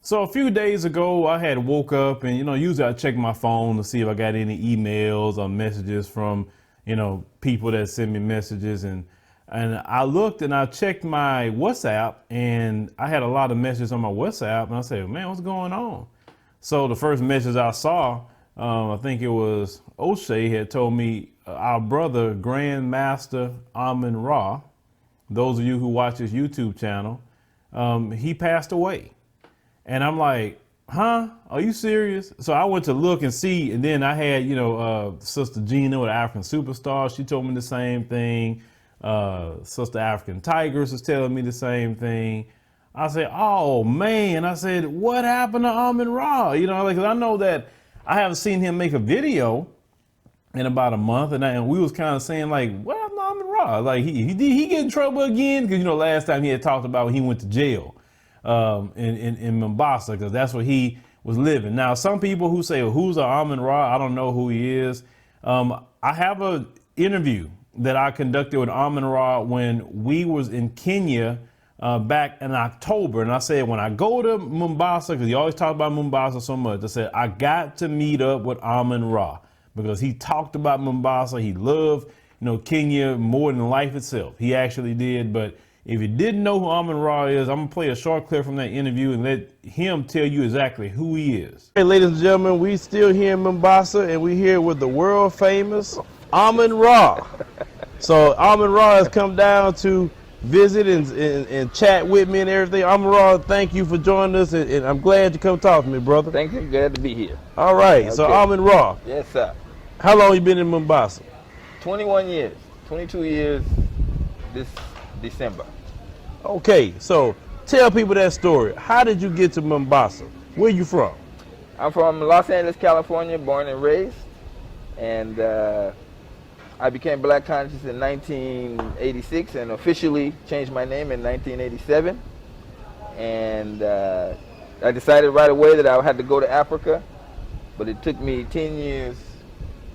So a few days ago, I had woke up and, usually I check my phone to see if I got any emails or messages from, people that send me messages. And I looked and I checked my WhatsApp and I had a lot of messages on my WhatsApp. And I said, man, what's going on? So the first message I saw, I think it was O'Shea had told me our brother, Grandmaster Amen Rahh, those of you who watch his YouTube channel, he passed away. And I'm like, huh? Are you serious? So I went to look and see, and then I had, Sister Gina with African Superstar. She told me the same thing. Sister African Tigers was telling me the same thing. I said, oh man. I said, what happened to Amen Rahh? I know that I haven't seen him make a video in about a month, and we was kind of saying like, what happened to Amen Rahh? Like he get in trouble again? Because last time he had talked about when he went to jail. In Mombasa, because that's where he was living. Now, some people who say, well, who's Amen Rahh? I don't know who he is. I have an interview that I conducted with Amen Rahh when we was in Kenya back in October. And I said, when I go to Mombasa, because you always talk about Mombasa so much, I said, I got to meet up with Amen Rahh because he talked about Mombasa. He loved, Kenya more than life itself. He actually did. But if you didn't know who Amen Rahh is, I'm going to play a short clip from that interview and let him tell you exactly who he is. Hey, ladies and gentlemen, we still here in Mombasa, and we're here with the world famous Amen Rahh. So Amen Rahh has come down to visit and chat with me and everything. Amen Rahh, thank you for joining us, and I'm glad you come talk to me, brother. Thank you. Glad to be here. All right. Okay. So Amen Rahh. Yes, sir. How long you been in Mombasa? 21 years. 22 years this December. Okay, so tell people that story. How did you get to Mombasa? Where you from? I'm from Los Angeles, California, born and raised. And I became black conscious in 1986 and officially changed my name in 1987. And I decided right away that I had to go to Africa, but it took me 10 years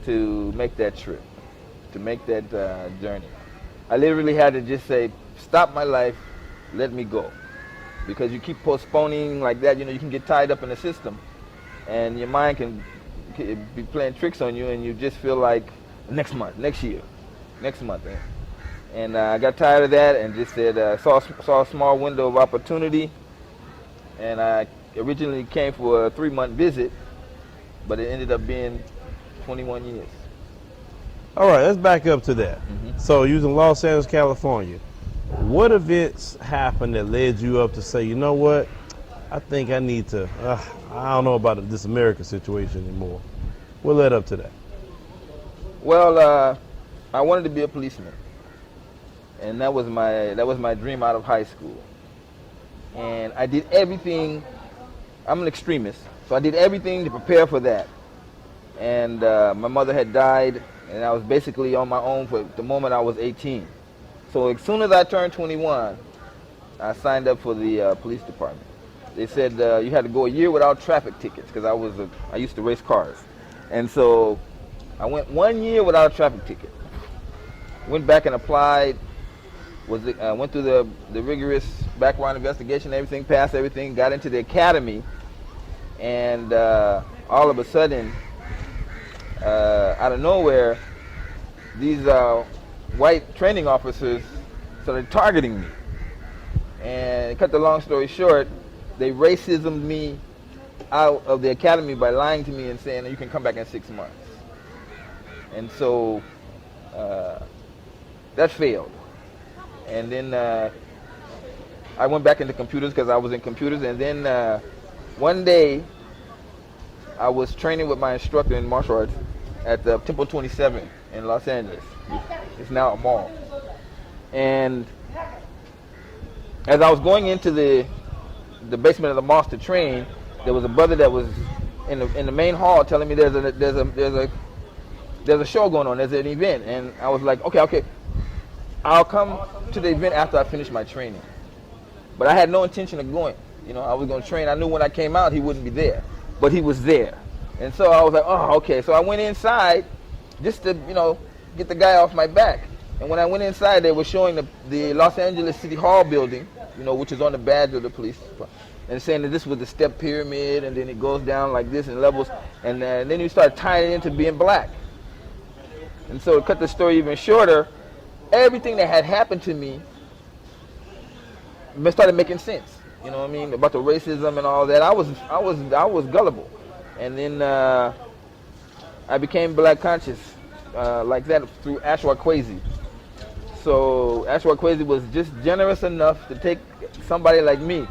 to make that trip, to make that journey. I literally had to just say, stop my life, let me go. Because you keep postponing like that, you can get tied up in the system and your mind can be playing tricks on you and you just feel like next month, next year, next month. And I got tired of that and just said, saw a small window of opportunity, and I originally came for a 3-month visit, but it ended up being 21 years. All right, let's back up to that. So you was in Los Angeles, California. What events happened that led you up to say, you know what, I think I need to, I don't know about this American situation anymore. What led up to that? Well, I wanted to be a policeman, and that was my dream out of high school. And I did everything. I'm an extremist, so I did everything to prepare for that. And my mother had died, and I was basically on my own for the moment I was 18. So as soon as I turned 21, I signed up for the police department. They said you had to go a year without traffic tickets because I used to race cars. And so I went 1 year without a traffic ticket. Went back and applied, went through the rigorous background investigation, everything, passed everything, got into the academy, and all of a sudden, out of nowhere, these white training officers started targeting me. And cut the long story short, they racismed me out of the academy by lying to me and saying that you can come back in 6 months. And so that failed. And then I went back into computers because I was in computers. And then one day I was training with my instructor in martial arts at the Temple 27 in Los Angeles. It's now a mall. And as I was going into the basement of the mosque to train, there was a brother that was in the main hall telling me there's a show going on, there's an event. And I was like, okay, I'll come to the event after I finish my training. But I had no intention of going. I was going to train. I knew when I came out he wouldn't be there, but he was there. And so I was like, oh, okay. So I went inside just to, get the guy off my back. And when I went inside, they were showing the Los Angeles City Hall building, you know, which is on the badge of the police, and saying that this was the step pyramid, and then it goes down like this in levels, and then you start tying it into being black. And so to cut the story even shorter, everything that had happened to me started making sense. You know what I mean? About the racism and all that. I was gullible, and then I became black conscious like that through Ashwa Kwesi. So Ashwa Kwesi was just generous enough to take somebody like me,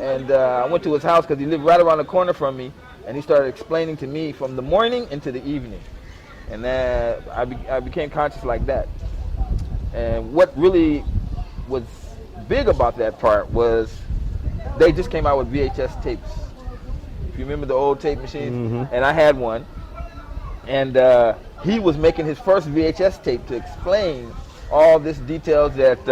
and I went to his house because he lived right around the corner from me, and he started explaining to me from the morning into the evening, and I became conscious like that. And what really was big about that part was they just came out with VHS tapes. If you remember the old tape machines, and I had one, and he was making his first VHS tape to explain all this details that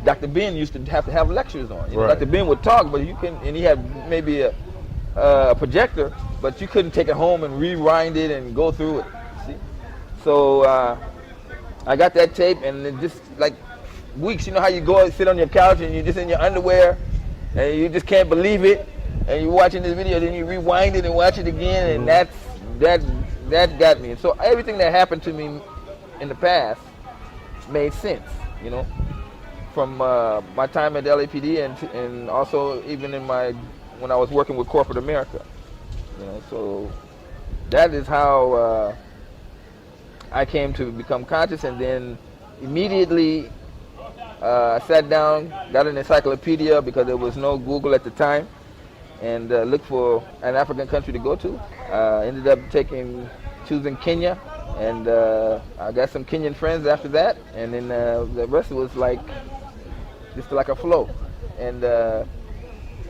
Dr. Ben used to have lectures on. You know, Dr. Ben would talk, but and he had maybe a projector, but you couldn't take it home and rewind it and go through it. See? So I got that tape, and it just like weeks. You know how you go and sit on your couch and you're just in your underwear, and you just can't believe it, and you're watching this video, then you rewind it and watch it again, and that got me. And so everything that happened to me in the past made sense, you know, from my time at the LAPD and also even when I was working with corporate America, you know. So that is how I came to become conscious, and then immediately I sat down, got an encyclopedia because there was no Google at the time, and looked for an African country to go to. Ended up choosing Kenya. And I got some Kenyan friends after that, and then the rest was like, just like a flow. And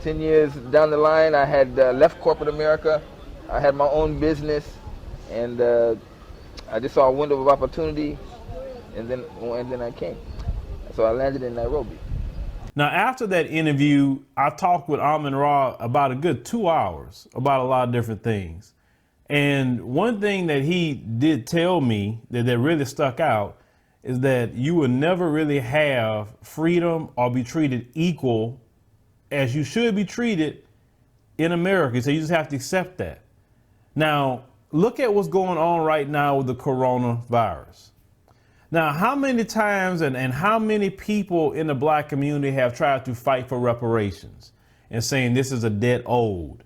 10 years down the line, I had left corporate America. I had my own business, and I just saw a window of opportunity, and then I came. So I landed in Nairobi. Now, after that interview, I talked with Amen Rahh about a good 2 hours about a lot of different things. And one thing that he did tell me that really stuck out is that you will never really have freedom or be treated equal as you should be treated in America. So you just have to accept that. Now, look at what's going on right now with the coronavirus. Now, how many times and how many people in the black community have tried to fight for reparations and saying this is a debt owed?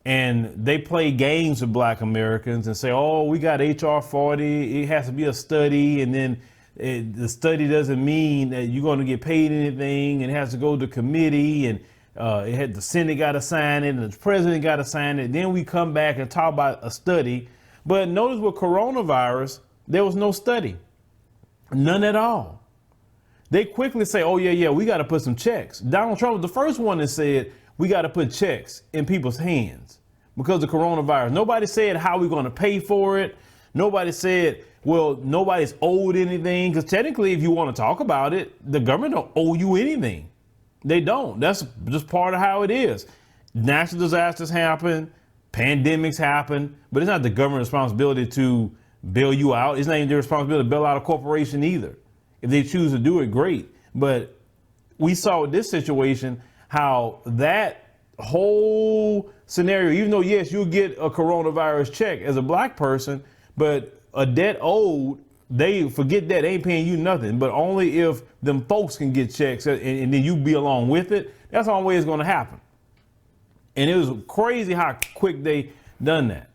And they play games with black Americans and say, oh, we got HR 40, it has to be a study, and then the study doesn't mean that you're going to get paid anything, and it has to go to committee, and the Senate got to sign it, and the president got to sign it. Then we come back and talk about a study. But notice with coronavirus, there was no study, none at all. They quickly say, oh, yeah, we got to put some checks. Donald Trump was the first one that said, we got to put checks in people's hands because of coronavirus. Nobody said how we're going to pay for it. Nobody said, well, nobody's owed anything, because technically, if you want to talk about it, the government don't owe you anything. They don't. That's just part of how it is. Natural disasters happen, pandemics happen, but it's not the government's responsibility to bail you out. It's not even their responsibility to bail out a corporation either. If they choose to do it, great. But we saw with this situation how that whole scenario, even though, yes, you'll get a coronavirus check as a black person, but a debt owed, they forget that, they ain't paying you nothing, but only if them folks can get checks and then you be along with it. That's the only way it's going to happen. And it was crazy how quick they done that.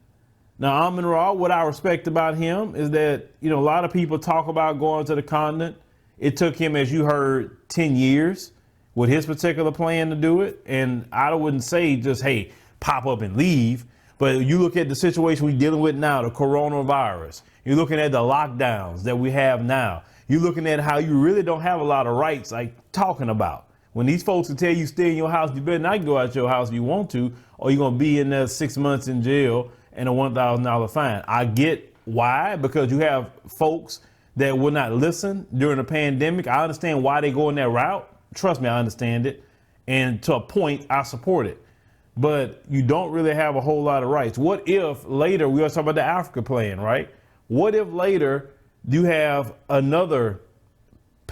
Now, Amen Rahh, what I respect about him is that, you know, a lot of people talk about going to the continent. It took him, as you heard, 10 years. With his particular plan to do it. And I wouldn't say just, hey, pop up and leave. But you look at the situation we're dealing with now, the coronavirus. You're looking at the lockdowns that we have now. You're looking at how you really don't have a lot of rights, like talking about. When these folks can tell you stay in your house, you better not go out your house if you want to, or you're going to be in there 6 months in jail and a $1,000 fine. I get why, because you have folks that will not listen during the pandemic. I understand why they go in that route. Trust me, I understand it. And to a point, I support it. But you don't really have a whole lot of rights. What if later, we are talking about the Africa plan, right? What if later you have another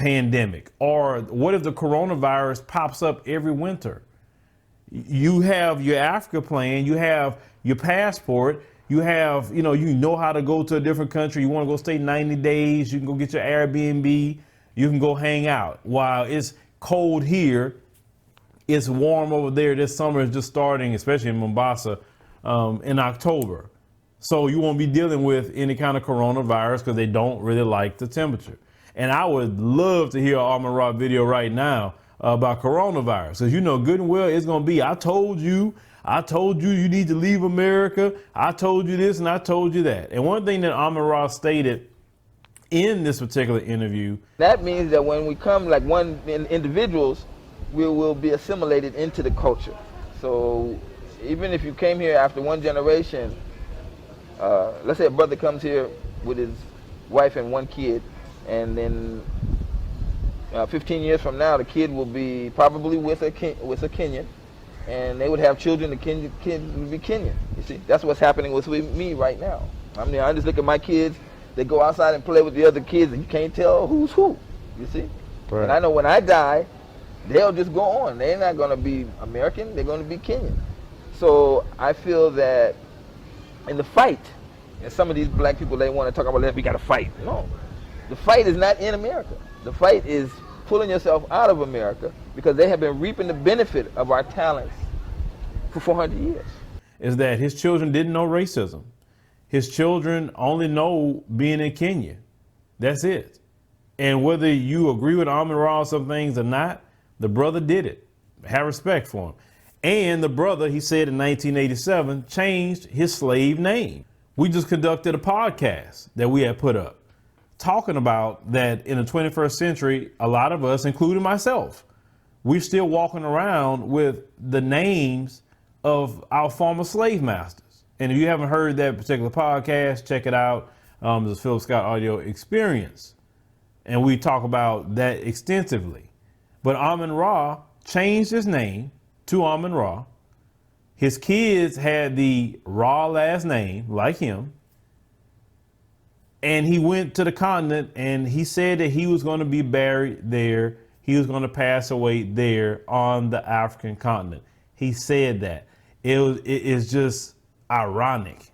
pandemic? Or what if the coronavirus pops up every winter? You have your Africa plan, you have your passport, you have, you know how to go to a different country. You want to go stay 90 days, you can go get your Airbnb, you can go hang out. While it's cold here, it's warm over there. This summer is just starting, especially in Mombasa, in October. So you won't be dealing with any kind of coronavirus because they don't really like the temperature. And I would love to hear an Amen Rahh video right now about coronavirus. Because you know good and well it's going to be, I told you you need to leave America. I told you this and I told you that. And one thing that Amen Rahh stated in this particular interview. That means that when we come like individuals, we will be assimilated into the culture. So even if you came here after one generation, let's say a brother comes here with his wife and one kid, and then 15 years from now, the kid will be probably with a Kenyan, and they would have children. The kid would be Kenyan. You see, that's what's happening with me right now. I mean, I just look at my kids. They go outside and play with the other kids, and you can't tell who's who. You see, right. And I know when I die, they'll just go on. They're not going to be American. They're going to be Kenyan. So I feel that in the fight, and some of these black people, they want to talk about, we got to fight. No, the fight is not in America. The fight is pulling yourself out of America because they have been reaping the benefit of our talents for 400 years. Is that his children didn't know racism. His children only know being in Kenya. That's it. And whether you agree with Amen Rahh on some things or not, the brother did it. Have respect for him. And the brother, he said in 1987, changed his slave name. We just conducted a podcast that we had put up talking about that in the 21st century, a lot of us, including myself, we're still walking around with the names of our former slave masters. And if you haven't heard that particular podcast, check it out. It's a Phillip Scott audio experience. And we talk about that extensively. But Amen Rahh changed his name to Amen Rahh. His kids had the Rahh last name, like him. And he went to the continent and he said that he was going to be buried there. He was going to pass away there on the African continent. He said that. It is just ironic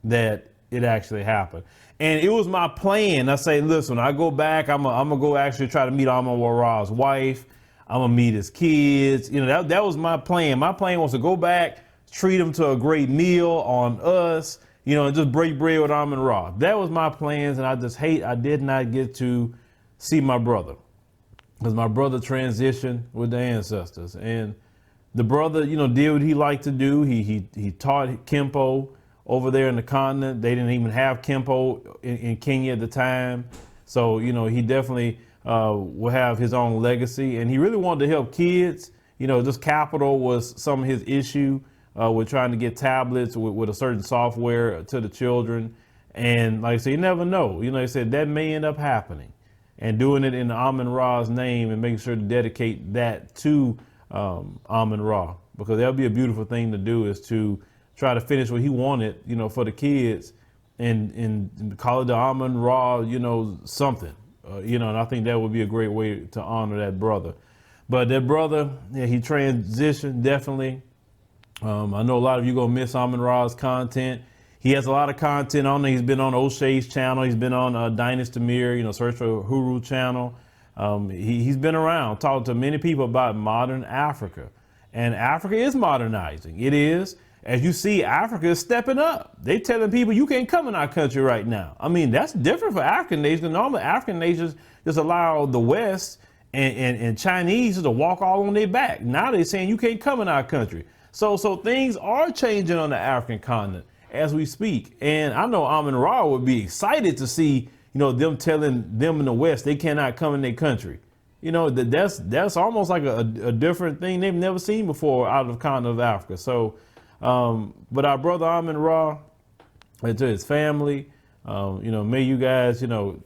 that it actually happened. And it was my plan. I say, listen, when I go back, I'm gonna go actually try to meet Amen Rahh's wife. I'm gonna meet his kids. You know, that was my plan. My plan was to go back, treat him to a great meal on us, you know, and just break bread with Amen Rahh. That was my plans, and I did not get to see my brother because my brother transitioned with the ancestors. And the brother, you know, did what he liked to do. He taught Kempo over there in the continent. They didn't even have Kempo in Kenya at the time. So, you know, he definitely will have his own legacy. And he really wanted to help kids. You know, this capital was some of his issue with trying to get tablets with a certain software to the children. And like I said, you never know. You know, he said that may end up happening. And doing it in Amen Rahh's name and making sure to dedicate that to Amen Rahh, because that'll be a beautiful thing to do, is to try to finish what he wanted, you know, for the kids and call it the Amen Rahh, you know, something, you know, and I think that would be a great way to honor that brother. But that brother, yeah, he transitioned definitely. I know a lot of you gonna miss Amen Rahh's content. He has a lot of content on there. He's been on O'Shea's channel. He's been on Dynasty Mir, you know, search for Huru channel. He's been around, talked to many people about modern Africa. And Africa is modernizing. It is. As you see, Africa is stepping up. They telling people you can't come in our country right now. I mean, that's different for African nations. Normally, African nations just allow the West and Chinese to walk all on their back. Now they're saying you can't come in our country. So things are changing on the African continent as we speak. And I know Amen Rahh would be excited to see, you know, them telling them in the West they cannot come in their country. You know, that's almost like a different thing they've never seen before out of the continent of Africa. So, but our brother Amen Rahh, and to his family, you know, may you guys, you know,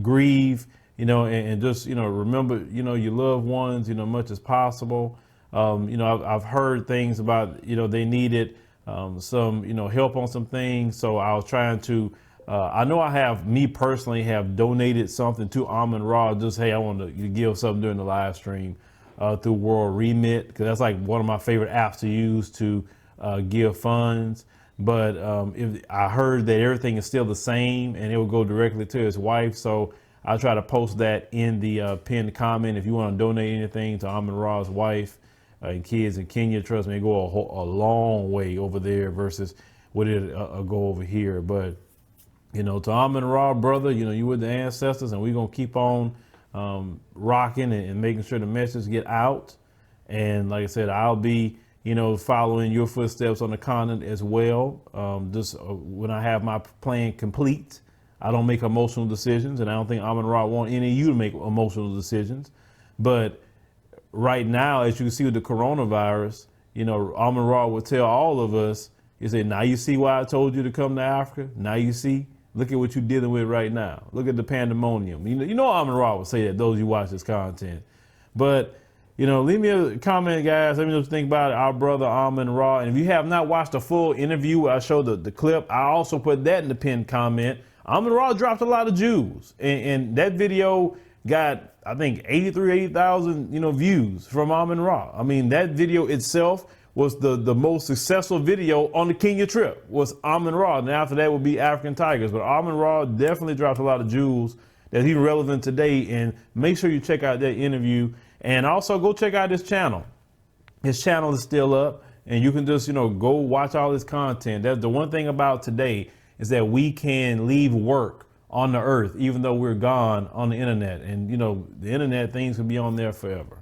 grieve, you know, and just, you know, remember, you know, your loved ones, you know, much as possible. You know, I've heard things about, you know, they needed some, you know, help on some things. So I was trying to I know me personally have donated something to Amen Rahh. Just, hey, I want to give something during the live stream through World Remit, because that's like one of my favorite apps to use to give funds. But if I heard that everything is still the same and it will go directly to his wife. So I'll try to post that in the pinned comment. If you want to donate anything to Amen Rah's wife and kids in Kenya, trust me, it go a long way over there versus what it go over here. But, you know, to Amen Rahh, brother, you know, you with the ancestors, and we're going to keep on rocking and making sure the message get out. And like I said, I'll be, you know, following your footsteps on the continent as well. Just when I have my plan complete, I don't make emotional decisions, and I don't think Amen Rahh want any of you to make emotional decisions. But right now, as you can see with the coronavirus, you know, Amen Rahh would tell all of us, he said, now you see why I told you to come to Africa? Now you see? Look at what you're dealing with right now. Look at the pandemonium. You know Amen Rahh would say that, those who watch this content. But, you know, leave me a comment, guys. Let me know what you think about our brother Amen Rahh. And if you have not watched the full interview where I showed the clip, I also put that in the pinned comment. Amen Rahh dropped a lot of jewels. And that video got, I think, 80,000, you know, views from Amen Rahh. I mean, that video itself was the most successful video on the Kenya trip, was Amen Rahh. And after that would be African Tigers. But Amen Rahh definitely dropped a lot of jewels that's even relevant today. And make sure you check out that interview. And also go check out his channel. His channel is still up, and you can just, you know, go watch all his content. That's the one thing about today, is that we can leave work on the earth, even though we're gone on the internet. And, you know, the internet, things can be on there forever.